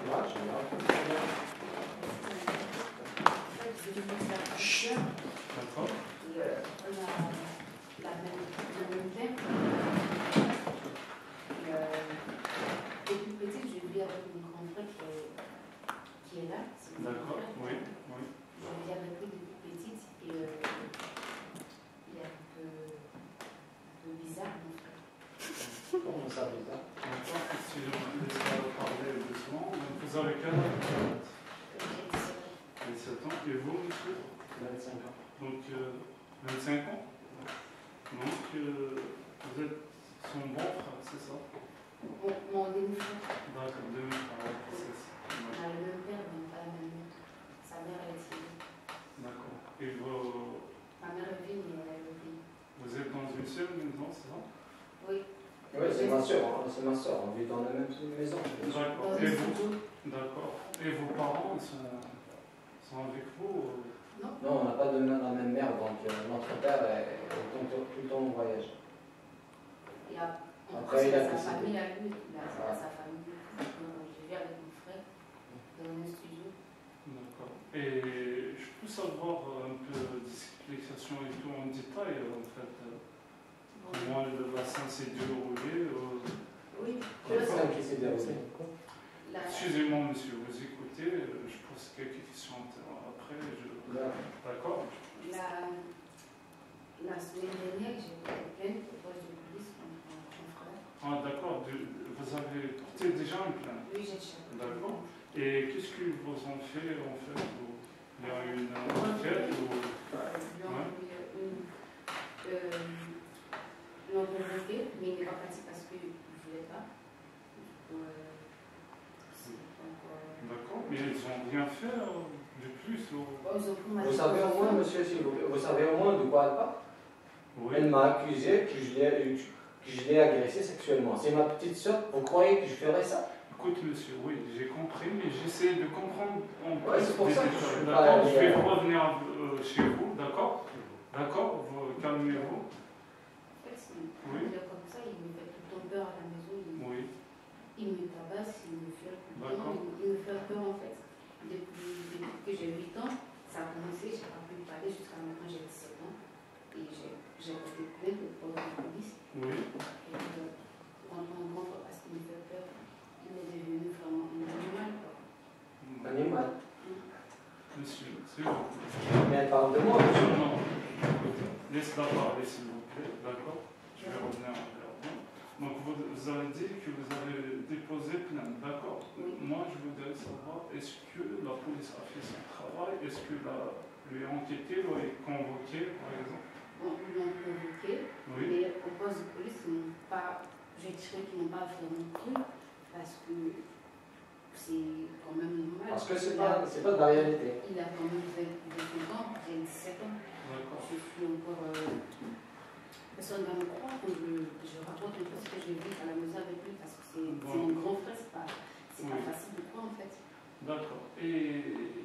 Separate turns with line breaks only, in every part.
D'accord.
La même thème. Depuis petite, je vis avec mon grand frère qui est là.
D'accord, oui, oui.
Je vis avec lui depuis petite et il est un peu bizarre, mon frère.
Comment ça, bizarre?
D'accord, si je vous laisse parler doucement. Donc vous avez quel âge? 27 ans. Et vous, monsieur?
25 ans.
Donc 25 ans. Donc vous êtes son bon frère, c'est ça?
Mon demi-frère.
D'accord, demi-frère, c'est ça.
On a le même père, mais pas la même mère. Sa mère, elle est ici.
D'accord. Et vous,
Ma mère est vive, mais elle est vive.
vous êtes dans une seule maison, c'est ça?
Oui.
Oui, c'est ma soeur, on vit dans la même maison.
D'accord. Et vous? D'accord. Et vos parents, ils sont avec vous?
Non.
Non, on n'a pas la même mère, donc notre père est tout le temps en voyage.
Et
après, il a
sa famille, il a sa famille. Je vis avec mon frère dans un studio.
D'accord. Et je peux savoir un peu d'explication et tout en détail, en fait. Comment le bassin s'est déroulé?
Oui.
Le bassin qui s'est déroulé.
Excusez-moi, monsieur, vous écoutez, je pose quelques questions après. D'accord.
La semaine dernière, j'ai été plainte au poste de police contre mon frère.
Ah, d'accord. Vous avez porté déjà une plainte?
Oui, j'ai cherché.
D'accord. Et qu'est-ce qu'ils vous ont fait, en fait? Il y a une enquête ou...
Ils l'ont convoqué, mais il n'est pas parti parce qu'il ne voulait pas.
D'accord. Mais ils n'ont rien fait de plus
Vous savez au moins, monsieur, vous savez au moins de quoi elle parle?
Oui.
Elle m'a accusé que je l'ai agressée sexuellement. C'est ma petite soeur, vous croyez que je ferais ça?
Écoute, monsieur, oui, j'ai compris, mais j'essaie de comprendre en
ouais, c'est pour ça que
d'accord, je vais revenir chez vous, d'accord? D'accord, calmez-vous.
En fait,
oui.
Il est comme ça, il me fait tout le temps peur à la maison.
Oui.
Il me tabasse, il me fait
D'accord.
Il me fait peur en fait. Depuis que j'ai 8 ans, ça a commencé, je n'ai pas pu parler jusqu'à maintenant, j'ai 17 ans. Et j'ai été plainte pour la police.
Oui.
Et quand on rentre parce qu'il me fait peur, il est devenu vraiment un animal.
Un animal.
Monsieur, c'est bon.
Mais elle parle de moi, monsieur.
Non, laisse-la parler s'il vous plaît, d'accord? Je vais revenir vers vous. Donc vous avez dit que vous avez déposé plainte, d'accord?
Oui.
Moi je voudrais savoir, est-ce que la police a fait son travail? Est-ce que lui a enquêté, lui a convoqué par exemple?
On l'a convoqué,
oui.
Mais au poste de police, ils n'ont pas, je dirais qu'ils n'ont pas vraiment cru, parce que c'est quand même normal.
Parce que c'est pas de la réalité.
Il a quand même 25 ans, j'ai 17 ans.
D'accord.
Je suis encore... personne ne va me croire quand je raconte un peu ce que je vis à la maison avec lui, parce que c'est mon grand frère, c'est pas facile de croire en fait.
D'accord. Et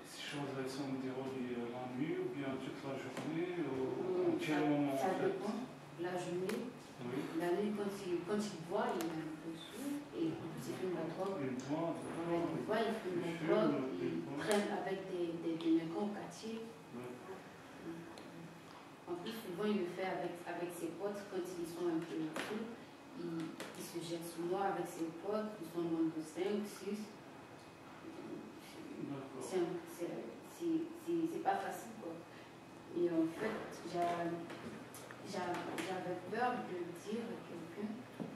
ces choses, elles sont déroulées la nuit ou bien toute la journée ou en quel moment?
Ça dépend. La journée,
oui.
La nuit, quand il boit, il est un peu sourd et en plus il fume la drogue. Il fume la drogue, il traîne avec des mecs au quartier. En plus, souvent il le fait avec ses potes quand ils sont un peu sourds. Il se jette sur moi avec ses potes, ils sont moins de 5, 6. C'est pas facile quoi. Et en fait, j'avais peur de dire à quelqu'un,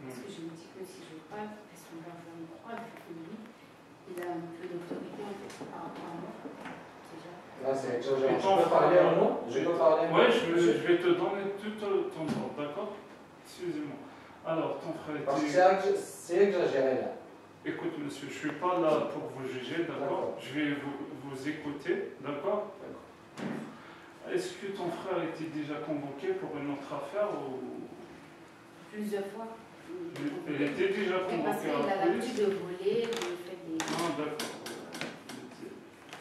parce que je me dis que si je parle, est-ce qu'on va me croire que lui, il a un peu d'autorité en fait par rapport à moi.
Là, c'est exagéré. Je peux parler en nom? Je peux parler en nom?
Oui, je vais te donner tout ton temps, d'accord? Excusez-moi. Alors, ton frère était...
Parce que c'est exagéré là.
Écoute, monsieur, je ne suis pas là pour vous juger, d'accord? Je vais vous écouter, d'accord? Est-ce que ton frère était déjà convoqué pour une autre affaire ou...
Plusieurs fois.
Il était déjà convoqué
parce qu'il a l'habitude de voler, de faire des...
Ah, d'accord.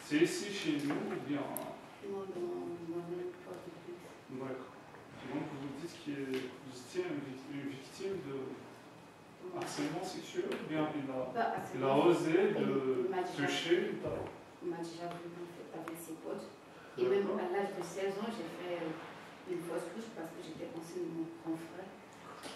C'est ici chez nous ou bien...
Non, dans une porte de plus.
D'accord. Donc vous dites que vous étiez une victime de... Harcèlement sexuel ou bien il a
Pas
osé
il
de
m'a déjà-
toucher
Il m'a déjà vu en fait, avec ses potes. Et même à l'âge de 16 ans, j'ai fait une fausse couche parce que j'étais enceinte de mon grand frère.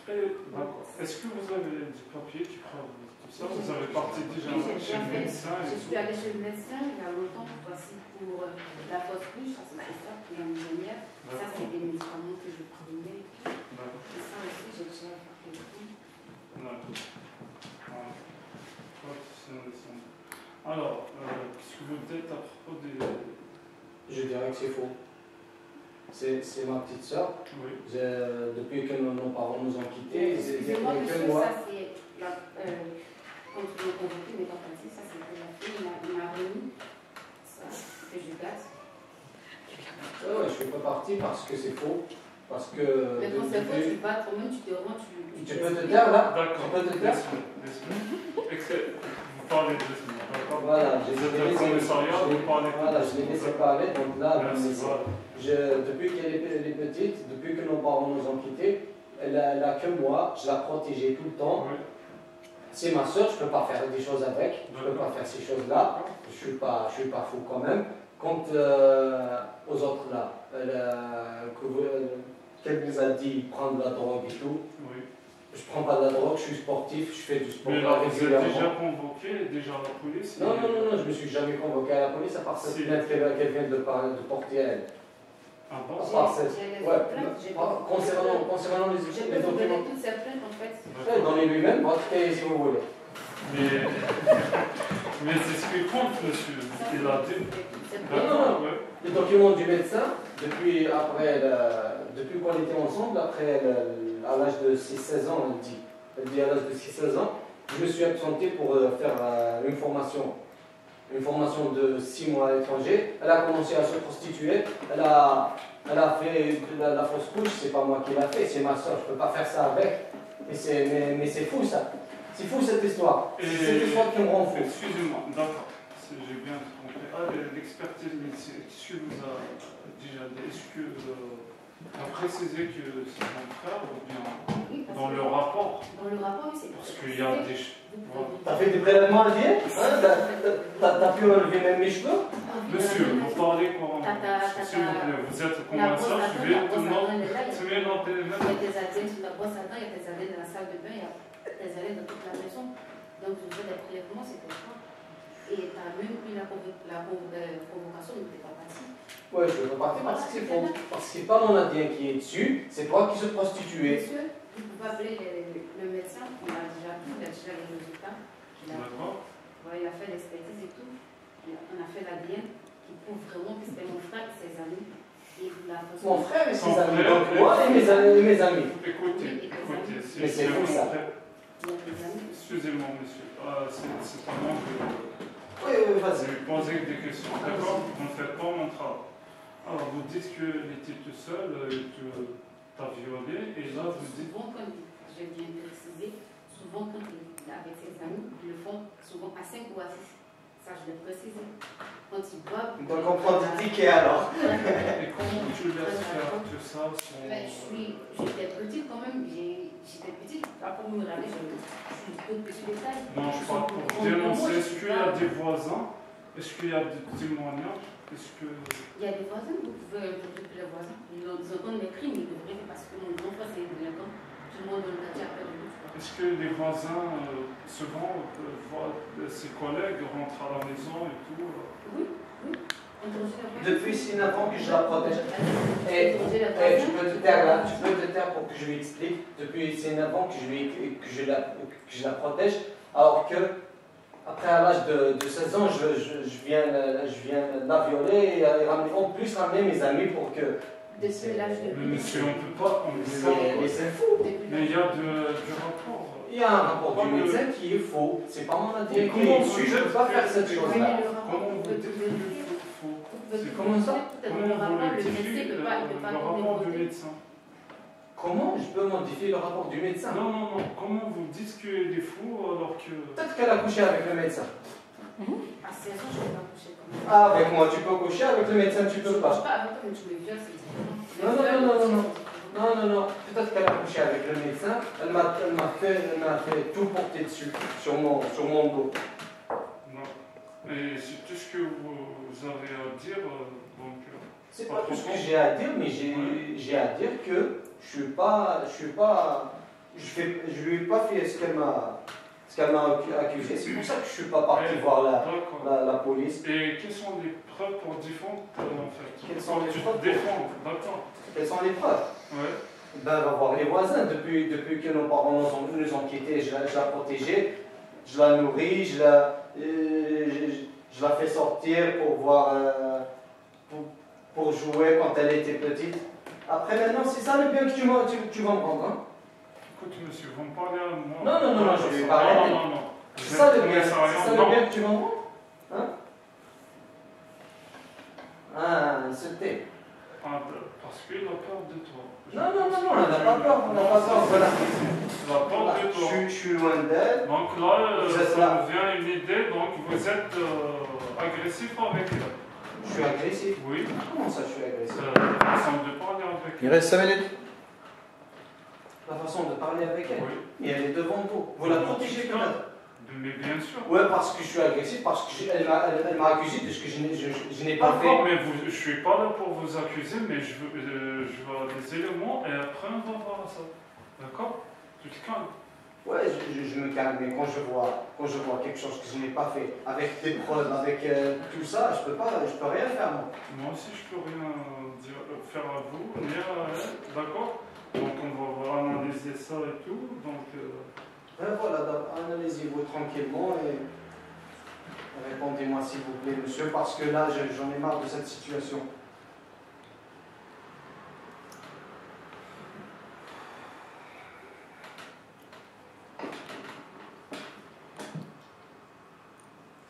D'accord. Est-ce que vous avez du papier qui prouve tout ça? Vous avez parti déjà
Oui,
chez le médecin et
je
tout?
suis allée chez le médecin il y a longtemps, voici pour la fausse couche, ça c'était ça pour l'année dernière. Ça c'est des médicaments que je prenais. Et ça aussi, j'ai déjà fait le coup.
Alors, qu'est-ce que vous dites à propos des...
Je dirais que c'est faux. C'est ma petite soeur.
Oui.
Depuis que nos parents nous ont quittés,
Excusez-moi,
que
monsieur,
moi.
ça c'est quand tu m'as convoqué, mais pas parti, ça c'était la fille, il m'a remis ça, que je gâte.
Ouais, je ne fais pas partie parce que c'est faux. Parce que.
Mais quand c'est faux, tu vas toi-même, tu te rends,
tu peux te taire là?
D'accord.
Tu peux te taire?
Vous parlez de ça.
Voilà,
Vous êtes au commissariat, vous parlez de
voilà, je l'ai laissé parler, donc là,
merci, voilà.
depuis qu'elle est petite, depuis que nos parents nous ont quittés, elle a que moi, je la protégeais tout le temps.
Oui.
C'est ma soeur, je ne peux pas faire des choses avec, je ne peux pas faire ces choses-là, je suis pas fou quand même. Quant aux autres là, qu'elle nous a dit prendre de la drogue et tout,
Oui.
je ne prends pas de la drogue, je suis sportif, je fais du sport
Mais là, vous êtes
régulièrement.
déjà convoqué, déjà à la police?
Non, je ne me suis jamais convoqué à la police à part cette
Si.
plainte qu'elle vient de porter à elle.
Ah bon?
Concernant les
Je peux vous donner toutes ces plaintes en fait.
donnez lui-même votre cahier si vous voulez.
Mais c'est ce qui compte, monsieur. Il a dit.
Non.
Ouais.
Les documents du médecin, depuis qu'on était ensemble, à l'âge de 6-16 ans, elle dit à l'âge de 6-16 ans, je me suis absenté pour faire une formation de 6 mois à l'étranger. Elle a commencé à se prostituer, elle a fait la fausse couche, c'est pas moi qui l'a fait, c'est ma soeur, je peux pas faire ça avec. Mais c'est fou ça. C'est fou cette histoire. C'est cette histoire qui me rend fou.
Excusez-moi, d'accord. J'ai bien compris. L'expertise médicale, qu'est-ce que vous a déjà dit? Est-ce que a précisé que c'est mon frère ou bien dans le rapport?
Dans le rapport, oui, c'est
parce qu'il y a des...
T'as fait des prélèvements alliés? T'as pu enlever même mes cheveux?
Monsieur, vous parlez couramment. S'il vous plaît, vous êtes comment ça? Je vais tout le monde. Tu mets dans tes
Il y a des ADN sur la brosse à dents, il y a des ADN dans la salle de bain, il y a des ADN dans toute la maison. Donc, je fais des prélèvements, c'était ça. Et tu as même eu la provocation, mais tu n'es pas parti.
Ouais, je ne veux pas partir parce que c'est faux. Parce que c'est pas mon ADN qui est dessus, c'est toi qui se prostituais.
Monsieur, vous pouvez appeler le médecin, on a déjà tout, il a déjà les résultats. Il a fait l'expertise et tout. On a fait l'ADN qui prouve vraiment que c'était mon frère et ses amis.
Mon frère et ses amis, donc moi et mes amis.
Écoutez,
mais c'est fou ça.
Excusez-moi, monsieur. C'est un manque de...
Oui, vas-y.
Vous posez des questions, d'accord? Vous ne faites pas mon travail. Alors, vous dites qu'elle était tout seul, que t'as violé, et là, vous dites...
Souvent, comme je viens de préciser, souvent quand il est avec ses amis, ils le font souvent à 5 ou à 6. Ça, je l'ai précisé. Quand ils boivent...
Donc, on prend des tickets alors.
Et comment tu laisses faire que ça
J'étais petite quand même. J'étais petite. Pas pour me râler, je suis tout petit détail.
Non, je parle pour dénoncer. Est-ce qu'il y a des voisins? Est-ce qu'il y a des témoignages?
Il y a des voisins, vous pouvez interroger les voisins. Ils entendent mes crimes, ils devraient, parce que mon enfant c'est délinquant. Tout le monde dans le quartier appelle le but.
Est-ce que les voisins, souvent, voient ses collègues rentrer à la maison et tout?
Oui.
Depuis c'est 9 ans que je la protège. Et tu peux te taire là, tu peux te taire pour que je lui explique. Depuis ces 9 ans que je la protège, alors que après à l'âge de 16 ans, je viens la violer et en plus ramener mes amis pour que...
Depuis l'âge de...
Mais monsieur, on ne peut pas...
Mais c'est fou.
Mais il y a du rapport.
Il y a un rapport du médecin qui est faux. C'est pas mon ADN qui est dessus. Je ne peux pas faire cette chose-là.
Comment vous dites que c'est faux?
Comment ça?
Comment vous modifiez le rapport du médecin?
Comment je peux modifier le rapport du médecin?
Non. Comment vous dites qu'il est fou alors que...
Peut-être qu'elle a couché avec le médecin.
À 16 ans, je ne peux pas coucher comme ça.
Avec moi, tu peux coucher, avec le médecin, tu peux pas.
Je ne couche pas avec toi, mais tu me violes, c'est différent.
Non. Non. Peut-être qu'elle a couché avec le médecin. Elle m'a fait tout porter dessus, sur mon dos.
Non. Et c'est tout ce que vous avez à dire. Donc,
c'est pas tout ce que j'ai à dire, mais j'ai à dire que je lui ai pas fait ce qu'elle m'a accusé. C'est pour ça que je suis pas parti voir la police.
Et quelles sont les preuves pour défendre en fait?
Quelles sont les preuves?
Défendre, d'accord.
Quelles sont les preuves?
Ouais.
Ben, on va voir les voisins. Depuis que nos parents nous ont quittés, je la protégée, je la nourris, je la fais sortir pour voir, pour jouer quand elle était petite. Après maintenant, c'est ça le bien que tu vas me rendre, hein?
Écoute monsieur, vous me parlez à moi.
Non, je vais parler.
Non.
C'est ça le bien que tu vas me rendre? Hein? Ah, insulté.
Parce qu'il a peur de toi.
Non, on n'a pas peur, voilà.
Il a peur de toi.
Je suis loin d'elle.
Donc là, ça me vient une idée, donc vous êtes agressif avec elle.
Je suis agressif?
Oui.
Comment ça, je suis agressif?
La façon de parler avec elle.
Il reste 5 minutes.
La façon de parler avec elle?
Oui.
Et elle est devant vous. Vous la protégez peut-être?
Mais bien sûr.
Ouais, parce que je suis agressif, parce qu'elle m'a accusé de ce que je n'ai pas fait.
D'accord, mais je ne suis pas là pour vous accuser, mais je veux des éléments et après on va voir ça. D'accord? Tu te calmes.
Ouais, je me calme, mais quand je vois quelque chose que je n'ai pas fait, avec des preuves, avec tout ça, je peux rien faire, moi.
Moi aussi, je peux rien faire à vous, ni à elle, d'accord? Donc on va analyser ça et tout, donc...
Voilà, analysez-vous tranquillement et répondez-moi s'il vous plaît, monsieur, parce que là, j'en ai marre de cette situation.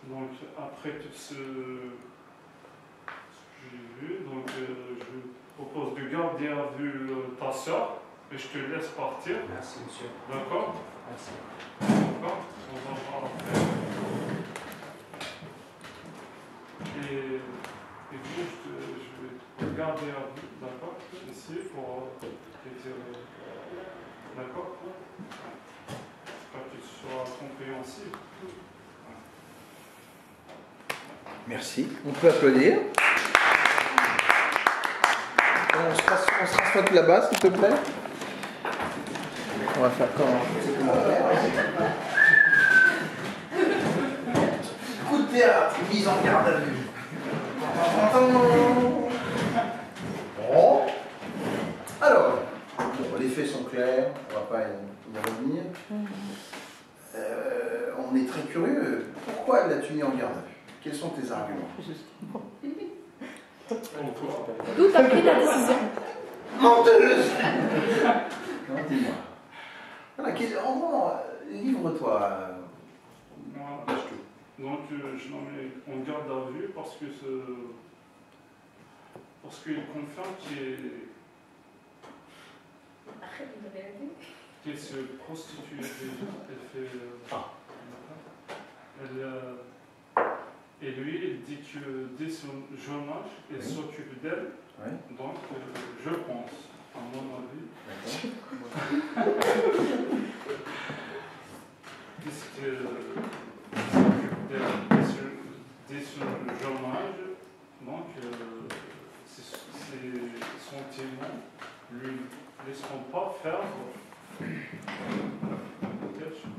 Donc après tout ce que j'ai vu, donc je vous propose de garder à vue ta soeur et je te laisse partir.
Merci, monsieur.
D'accord?
Merci.
D'accord? On va voir après. Et puis je vais garder à vue, d'accord? Ici pour te dire. D'accord? J'espère que tu seras compréhensible.
Merci. On peut applaudir. On se rassoit tout là-bas, s'il te plaît. On va faire comment? Coup de théâtre, mise en garde à vue. Bon. Alors, les faits sont clairs, on ne va pas y revenir. On est très curieux. Pourquoi l'as-tu mis en garde à vue? Quels sont tes arguments?
D'où t'as pris la décision?
Menteuse. Non, dis-moi. Voilà, en gros, livre-toi.
Voilà. Donc je l'en mets en garde à vue parce qu'il confirme qu'elle se prostitue déjà. Et lui, il dit que dès son jeune âge, il s'occupe d'elle.
Oui.
Donc, je pense, à mon avis, puisqu'il s'occupe d'elle dès son jeune âge, donc ses sentiments ne lui laisseront pas faire quelque chose.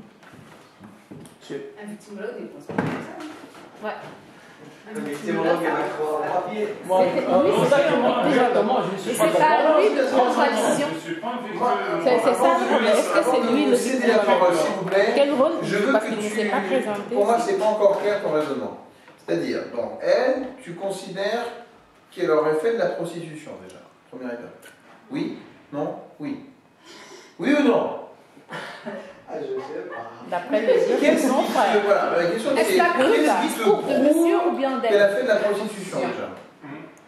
Un victimologue, il pense pas comme ça.
Ouais.
Le victimologue, il va croire au papier.
Et c'est pas à lui de prendre sa décision.
Je suis pas un victime.
C'est ça le problème. Est-ce que c'est lui le
S'il vous plaît.
Quel rôle?
Je veux
Parce
que
qu'il ne
tu...
s'est pas présenté.
Pour moi, c'est pas encore clair ton raisonnement. C'est-à-dire, bon, elle, tu considères qu'elle aurait fait de la prostitution déjà. Première étape. Oui? Non? Oui? Oui ou non?
Ah, je sais pas.
D'après le dire de
Qu'est-ce
son
qui
frère.
te... Voilà, la question
Est-ce
c'est...
que t'as cru
Qu'est-ce
la
qui te
discours de monsieur ou bien
qu'elle a
d'elle?
fait de la prostitution déjà?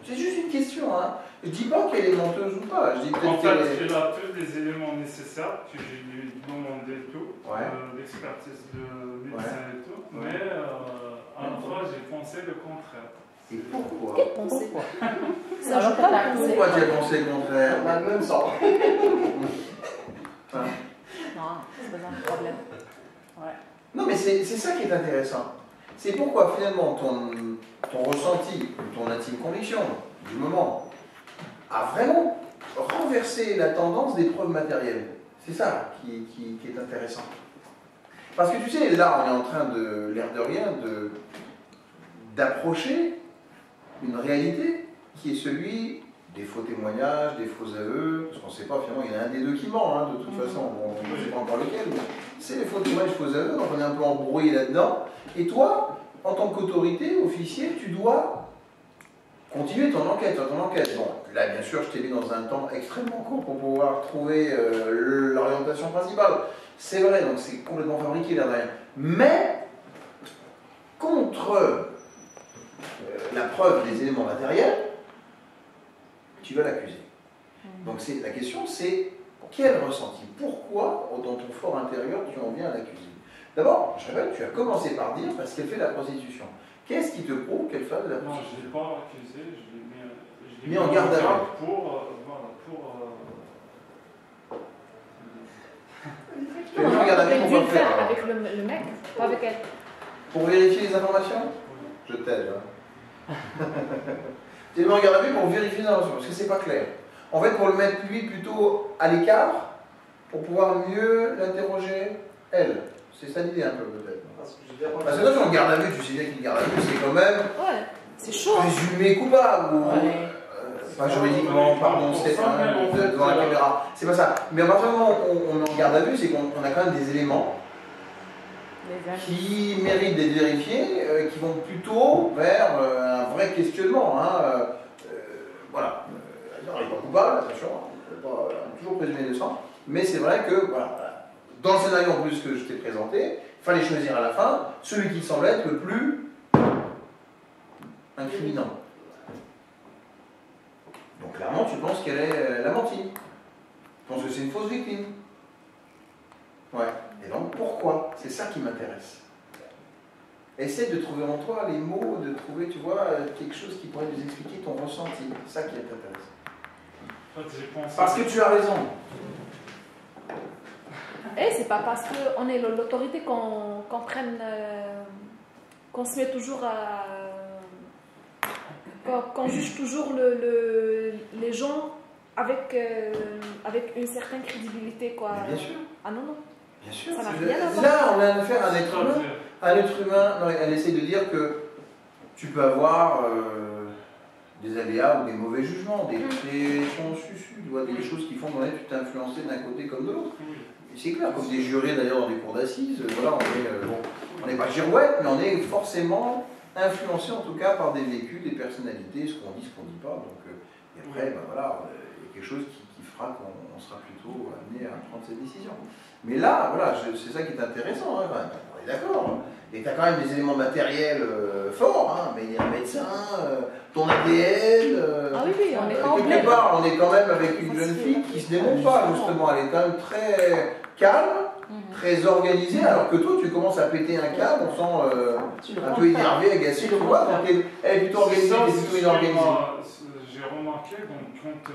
C'est juste une question, hein. Je dis pas qu'elle est menteuse ou pas. Je dis
En
peut-être
fait,
qu'elle est...
il a tous les éléments nécessaires que j'ai lui demandé tout,
Ouais.
l'expertise de médecin et tout, mais à la fois j'ai pensé le contraire.
Et pourquoi?
Quelle pensée? Ça,
Alors
je
que
pas
t'as
pensé.
Pourquoi tu as pensé le contraire?
Bah, même ça.
Hein?
Non, c'est pas un problème. Ouais.
Non, mais c'est ça qui est intéressant. C'est pourquoi finalement ton ressenti, ton intime conviction du moment a vraiment renversé la tendance des preuves matérielles. C'est ça qui est intéressant. Parce que tu sais, là, on est en train de, l'air de rien, d'approcher une réalité qui est celui des faux témoignages, des faux aveux, parce qu'on ne sait pas, finalement, il y en a un des deux qui ment, hein, de toute façon, bon, on ne sait pas encore lequel, mais c'est les faux témoignages, faux aveux, donc on est un peu embrouillé là-dedans. Et toi, en tant qu'autorité, officier, tu dois continuer ton enquête. Bon, là, bien sûr, je t'ai mis dans un temps extrêmement court pour pouvoir trouver l'orientation principale. C'est vrai, donc c'est complètement fabriqué là derrière. Mais, contre la preuve des éléments matériels, tu vas l'accuser. Donc la question, c'est quel ressenti? Pourquoi, dans ton fort intérieur, tu en viens à l'accuser? D'abord, je rappelle, tu as commencé par dire parce qu'elle fait de la prostitution. Qu'est-ce qui te prouve qu'elle fait de la prostitution?
Non, je ne l'ai pas accusé, je l'ai
mis en garde à vue. Tu l'as mis en garde à vue pour
Dû le
quoi faire
faire
alors?
avec le mec, pas avec elle.
Pour vérifier les informations? Je t'aide. Hein. Tu l'as mis en garde à vue pour vérifier les informations, parce que c'est pas clair. En fait, pour le mettre lui plutôt à l'écart, pour pouvoir mieux l'interroger elle. C'est ça l'idée un peu peut-être. Parce que quand tu en garde à vue, tu sais bien qu'il garde à vue, c'est quand même
Ouais, c'est chaud.
présumé coupable ou
Ouais.
pas juridiquement, pardon, c'est devant la caméra. C'est pas ça. Mais à partir du moment où on en garde à vue, c'est qu'on a quand même des éléments qui méritent d'être vérifiés, qui vont plutôt vers un vrai questionnement. Hein, voilà. Il n'est pas coupable, attention, on ne peut pas toujours présumer innocent, mais c'est vrai que, voilà, dans le scénario en plus que je t'ai présenté, il fallait choisir à la fin celui qui semble être le plus incriminant. Donc clairement, tu penses qu'elle a menti. Tu penses que c'est une fausse victime. Ouais. Et donc, pourquoi? C'est ça qui m'intéresse. Essaie de trouver en toi les mots, de trouver, tu vois, quelque chose qui pourrait nous expliquer ton ressenti. C'est ça qui est intéressant. Parce que tu as raison.
Et c'est pas parce qu'on est l'autorité qu'on prenne, qu'on se met toujours à, qu'on juge toujours les gens avec une certaine crédibilité, quoi.
Mais bien sûr.
Ah non, non.
Bien sûr.
Ça n'a rien à voir.
Là, on a affaire à un être humain. Un être humain, non, elle essaie de dire que tu peux avoir des aléas ou des mauvais jugements, des pressions susu, tu vois, des choses qui font que tu t'es influencé d'un côté comme de l'autre. C'est clair, comme des jurés d'ailleurs dans des cours d'assises, voilà, on n'est pas girouette, mais on est forcément influencé en tout cas par des vécus, des personnalités, ce qu'on dit pas. Donc, et après, ben, voilà, il y a quelque chose qui fera qu'on sera plutôt amené à prendre cette décision. Mais là, voilà, c'est ça qui est intéressant, hein, on est d'accord. Et tu as quand même des éléments matériels forts, hein, mais il y a un médecin, ton ADN.
Ah oui, oui, on est pas en
quelque part, on est quand même avec une jeune fille qui se démontre pas, justement. Elle est quand même très calme, très organisée, alors que toi, tu commences à péter un câble, on sent un peu énervé, agacé, tu vois. Donc elle est plutôt organisée, elle est plutôt inorganisée.
J'ai remarqué, donc, quand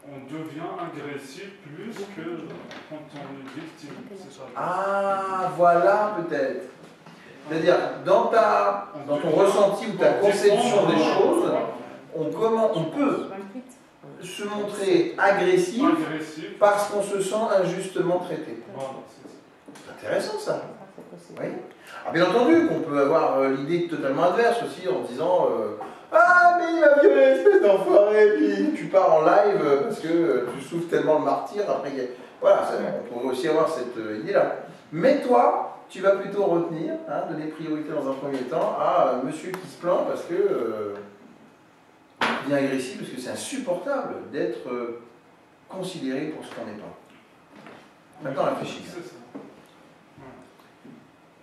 on devient agressif plus que quand on est victime.
Ah, voilà peut-être. C'est-à-dire, dans ton ressenti ou ta conception des choses, on peut se montrer agressif parce qu'on se sent injustement traité. C'est intéressant ça. Oui. Ah, bien entendu qu'on peut avoir l'idée totalement inverse aussi en disant ah mais il m'a violé, espèce d'enfoiré, puis tu pars en live parce que tu souffres tellement le martyr. Après, voilà, on pourrait aussi avoir cette idée-là. Mais toi, tu vas plutôt retenir, hein, donner priorité dans un premier temps à monsieur qui se plaint parce que bien agressif, parce que c'est insupportable d'être considéré pour ce qu'on n'est pas. Maintenant, réfléchis.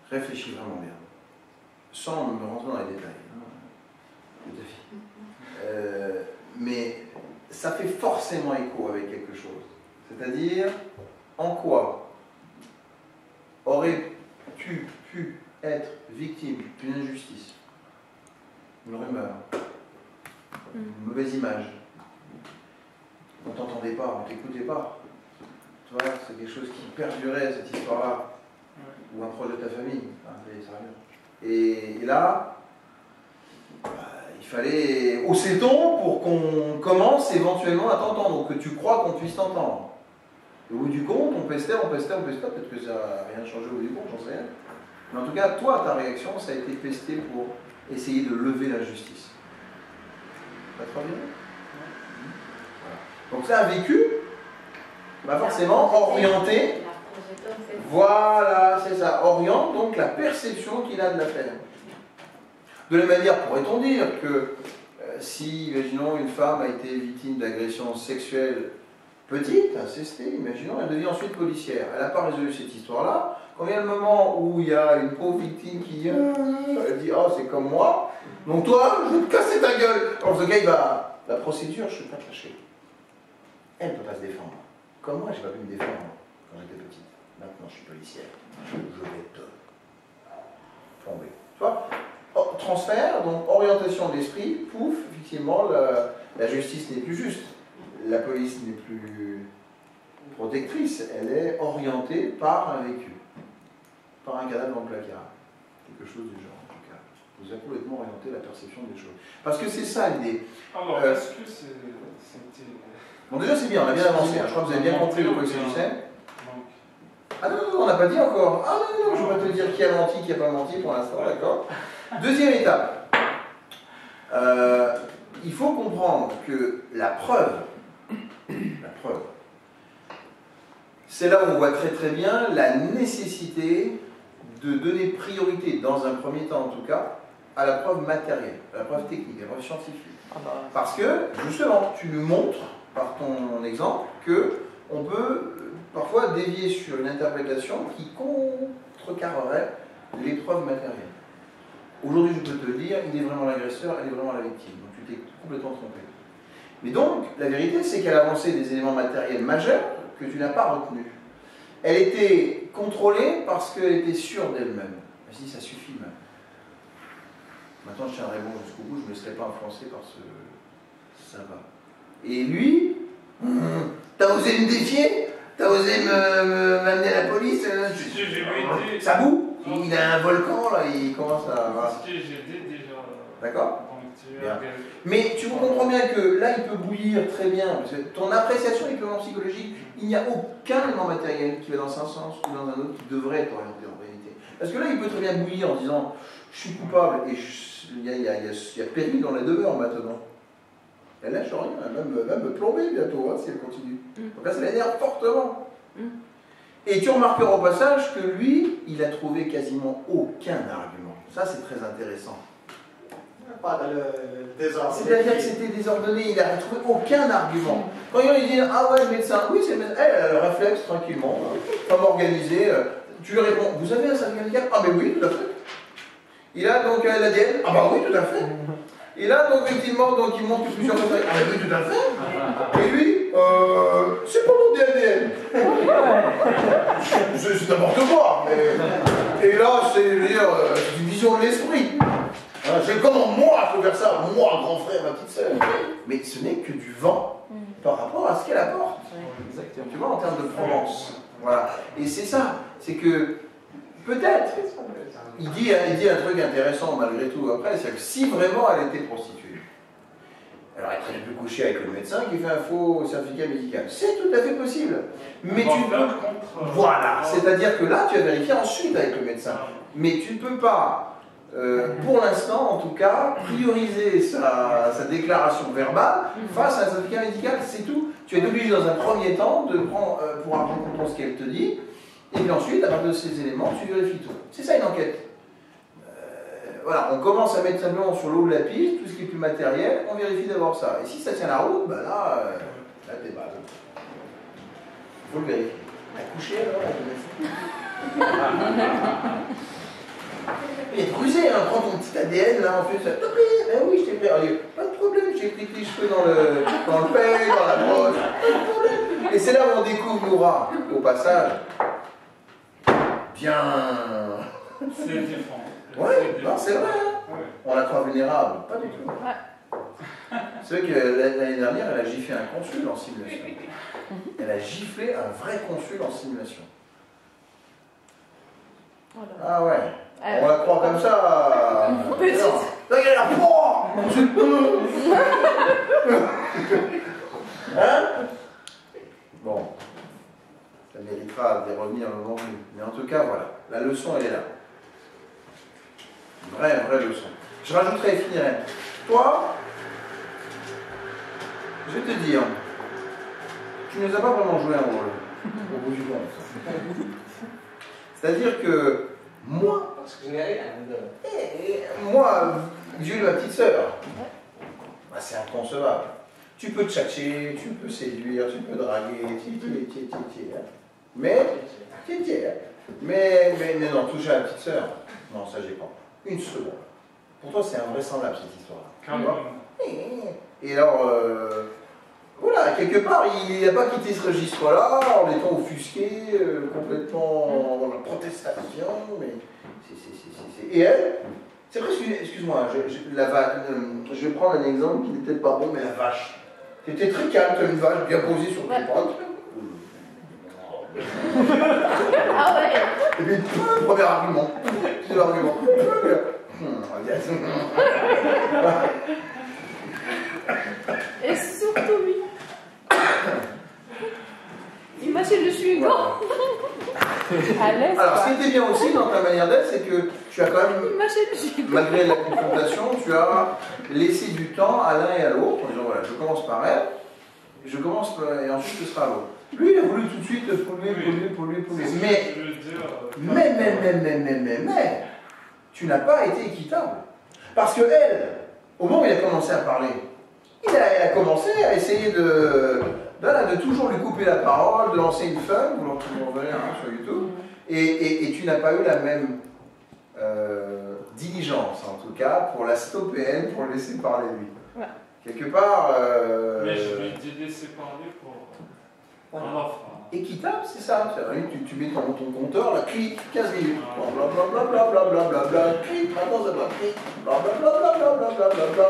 Réfléchis vraiment bien, sans me rentrer dans les détails de ta vie. Mais ça fait forcément écho avec quelque chose. C'est-à-dire, en quoi aurais-tu pu être victime d'une injustice une rumeur, une mauvaise image. On t'entendait pas, on t'écoutait pas. Tu vois, c'est quelque chose qui perdurait, cette histoire-là. Ou un proche de ta famille. Enfin, c'est sérieux. Et là, il fallait hausser ton pour qu'on commence éventuellement à t'entendre, donc que tu crois qu'on puisse t'entendre. Au bout du compte, on pestait, peut-être que ça n'a rien changé au bout du compte, j'en sais rien. Mais en tout cas, toi, ta réaction, ça a été pester pour essayer de lever l'injustice. Ça te va bien ? Voilà. Donc ça a vécu, bah forcément, orienté. Voilà, c'est ça. Oriente donc la perception qu'il a de la peine. De la même manière, pourrait-on dire que si, imaginons, une femme a été victime d'agression sexuelle petite, incestée, imaginons, elle devient ensuite policière. Elle n'a pas résolu cette histoire-là. Quand vient le moment où il y a une pauvre victime qui dit elle dit oh, c'est comme moi, donc toi, je vais te casser ta gueule. Alors ce gars, il va. La procédure, je ne vais pas te lâcher. Elle ne peut pas se défendre. Comme moi, je n'ai pas pu me défendre quand j'étais petite. Maintenant, je suis policière. Je vais te tomber. Tu vois ? Transfert, donc orientation d'esprit, pouf, effectivement, la justice n'est plus juste. La police n'est plus protectrice, elle est orientée par un vécu, par un cadavre dans le placard. Quelque chose du genre, en tout cas. Vous avez complètement orienté la perception des choses. Parce que c'est ça l'idée.
Alors, est-ce que c'était...
Bon, déjà, c'est bien, on a bien avancé. Hein. Je crois que vous avez bien compris le procès du scène. Ah non, non, on n'a pas dit encore. Ah non, non, je ne vais pas te dire qui a menti, qui n'a pas menti pour l'instant, d'accord. Deuxième étape. Il faut comprendre que la preuve, c'est là où on voit très très bien la nécessité de donner priorité, dans un premier temps en tout cas, à la preuve matérielle, à la preuve technique, à la preuve scientifique. Parce que, justement, tu nous montres, par ton exemple, qu'on peut parfois dévier sur une interprétation qui contrecarrerait les preuves matérielles. Aujourd'hui, je peux te le dire, il est vraiment l'agresseur, elle est vraiment la victime. Donc tu t'es complètement trompé. Mais donc, la vérité, c'est qu'elle avançait des éléments matériels majeurs que tu n'as pas retenus. Elle était contrôlée parce qu'elle était sûre d'elle-même. Elle s'est dit, ça suffit même. Maintenant, je tiendrai bon jusqu'au bout, je ne me laisserai pas influencer par ce... Ça va. Et lui, t'as osé me défier? T'as osé m'amener à la police? Ça boue? Il a un volcan, là, il commence à... Voilà. D'accord? Mais tu comprends bien que là, il peut bouillir très bien. Parce que ton appréciation est purement psychologique. Il n'y a aucun élément matériel qui va dans un sens ou dans un autre qui devrait être orienté en réalité. Parce que là, il peut très bien bouillir en disant je suis coupable et il y a péril dans la demeure maintenant. Elle lâche rien, elle va me plomber bientôt hein, si elle continue. Donc là, ça l'énerve fortement. Et tu remarqueras au passage que lui, il a trouvé quasiment aucun argument. Ça, c'est très intéressant.
Pas dans le désordre.
C'est-à-dire que c'était désordonné, il n'a trouvé aucun argument. Quand il dit ah ouais, le médecin, oui, c'est le médecin, elle a le réflexe tranquillement, comme organisé. Tu lui réponds, vous avez un certificat médical? Ah, mais oui, tout à fait. Il a donc l'ADN? Ah, bah oui, tout à fait. Et là, donc, effectivement, donc, il montre plusieurs fois. Ah, oui, tout à fait. Et lui, c'est pas mon ADN. C'est n'importe quoi. Mais... Et là, c'est une vision de l'esprit. C'est comment moi, je peux faire ça, moi, grand frère, ma petite sœur. Mais ce n'est que du vent par rapport à ce qu'elle apporte. Exactement. Tu vois, en termes de Provence. Voilà. Et c'est ça. C'est que, peut-être, il dit un truc intéressant malgré tout après, c'est que si vraiment elle était prostituée, alors elle aurait pu coucher avec le médecin qui fait un faux certificat médical. C'est tout à fait possible. Mais tu peux... Voilà. C'est-à-dire que là, tu as vérifié ensuite avec le médecin. Mais tu ne peux pas... pour l'instant, en tout cas, prioriser sa déclaration verbale face à un certificat médical, c'est tout. Tu es obligé dans un premier temps de prendre, pour apprendre en compte ce qu'elle te dit, et puis ensuite, à partir de ces éléments, tu vérifies tout. C'est ça une enquête. Voilà, on commence à mettre simplement sur l'eau de la piste, tout ce qui est plus matériel, on vérifie d'abord ça. Et si ça tient la route, bah là t'es bas. Il faut le vérifier. Accoucher alors, il est rusé, hein, prends ton petit ADN là, en fait, ça te plaît, ben oui, je t'ai pris. Pas de problème, j'ai pris tes cheveux dans le peigne, dans la brosse, pas de problème. Et c'est là où on découvre Noura, au passage. Bien.
C'est différent.
Ouais, c'est vrai. Hein.
Ouais.
on la croit vulnérable. Pas du tout. C'est vrai que l'année dernière, elle a giflé un consul en simulation. Elle a giflé un vrai consul en simulation. Ah ouais. On la croit comme ça.
Petite.
Regardez la proie. Hein? Bon. Ça méritera d'y revenir un moment venu. Mais en tout cas, voilà. La leçon, elle est là. Une vraie leçon. Je rajouterai et finirai. Toi, je vais te dire, tu ne nous as pas vraiment joué un rôle, au bout du compte. C'est-à-dire que moi,
Parce que je n'ai rien
moi, Dieu ma petite sœur, bah, c'est inconcevable. Tu peux tchatcher, tu peux séduire, tu peux draguer, mais non, toucher à la petite sœur, non, ça j'ai pas. Une seconde. Pour toi, c'est invraisemblable cette histoire-là. Et alors, voilà, quelque part, il n'a pas quitté ce registre-là en étant offusqué, complètement dans la protestation, mais Et elle, c'est presque une... Excuse-moi, je vais prendre un exemple qui n'est peut-être pas bon, mais la vache. C'était très calme, comme une vache bien posée sur tes pattes.
Ah ouais.
Et puis, premier argument. C'est l'argument.
Et surtout lui. Imagine le suivant. À l'aise.
Alors, ce qui était bien aussi dans ta manière d'être, c'est que tu as quand même,
Imagine le suivant.
malgré la confrontation, tu as laissé du temps à l'un et à l'autre, en disant voilà, je commence par elle, et ensuite ce sera à l'autre. Lui, il a voulu tout de suite polluer. Mais, tu n'as pas été équitable. Parce que elle, au moment où il a commencé à parler, elle a commencé à essayer de toujours lui couper la parole, de lancer une femme, vous l'entendrez sur YouTube, et tu n'as pas eu la même diligence, en tout cas, pour la stopper elle, pour le laisser parler lui.
Ouais.
Quelque part...
Mais je lui ai laissé parler pour un offre.
Équitable, c'est ça. Tu mets ton compteur, là, clic, 15 minutes. Blablabla, clic, maintenant ça va, clic, blablabla.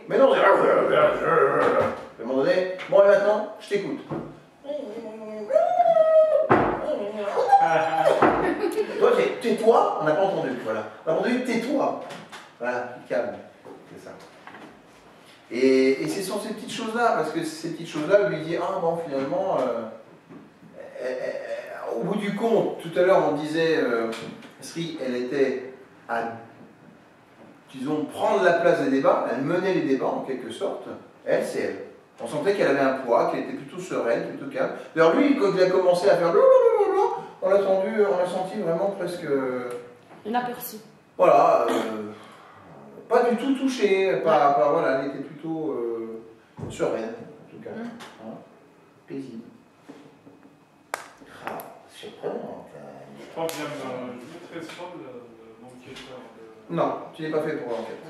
Mais non, c'est... À un moment donné, bon, et maintenant, je t'écoute. Toi, tais-toi, on n'a pas entendu, voilà. On a entendu, tais-toi. Voilà, calme, c'est ça. Et ce sont ces petites choses-là, parce que ces petites choses-là lui disent, ah bon, finalement... au bout du compte, tout à l'heure on disait, Sri, elle était à, disons, prendre la place des débats, elle menait les débats en quelque sorte, elle c'est elle. On sentait qu'elle avait un poids, qu'elle était plutôt sereine, plutôt calme. D'ailleurs lui, quand il a commencé à faire on l'a senti vraiment presque...
Inaperçu.
Voilà, pas du tout touché, voilà, elle était plutôt sereine, en tout cas, paisible. Ah, surprenant.
Je crois que je mettrais sur l'enquêteur.
Non, tu n'es pas fait pour l'enquête.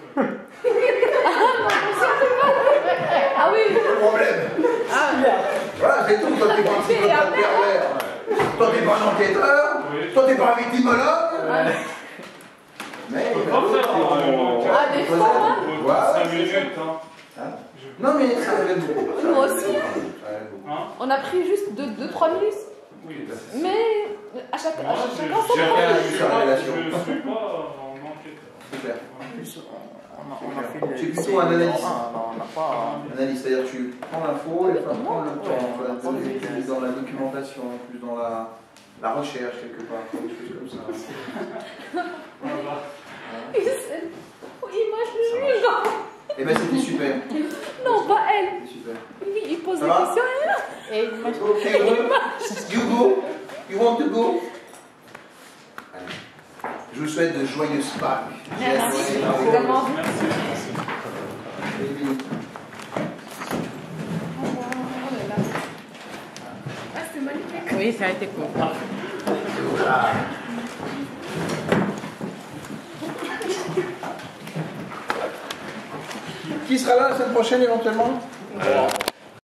Ah oui.
C'est le problème. Voilà, c'est tout. Toi, t'es pas un psychopathe pervers. Toi, t'es pas un enquêteur.
Oui.
Toi, t'es pas un victimologue. Mais il y a d'autres qui ont...
Ah, des fois.
Voilà.
5 minutes, hein.
Non, mais ça révèle beaucoup.
Moi aussi.
Hein?
On a pris juste 2-3 minutes.
Oui.
Mais à chacun
Moi,
son
je
temps.
sur la relation.
ne suis pas en enquêteur.
Super.
On a fait
Tu es plutôt un analyste.
On n'a pas.
Analyse, c'est-à-dire tu prends l'info et tu prends le temps, plus dans la documentation, plus dans la recherche quelque part, des choses comme ça.
Voilà.
Imagine lui, genre.
Eh ben c'était super.
Non, pas elle.
C'était super.
Lui, il pose
Ça
des
va
questions et là. Et imagine.
Ok, you go. You want to go? Allez. Je vous souhaite de joyeuses Pâques.
Merci. Également.
Merci.
Ah, c'est magnifique.
Oui, ça a été cool.
Qui sera là la semaine prochaine éventuellement?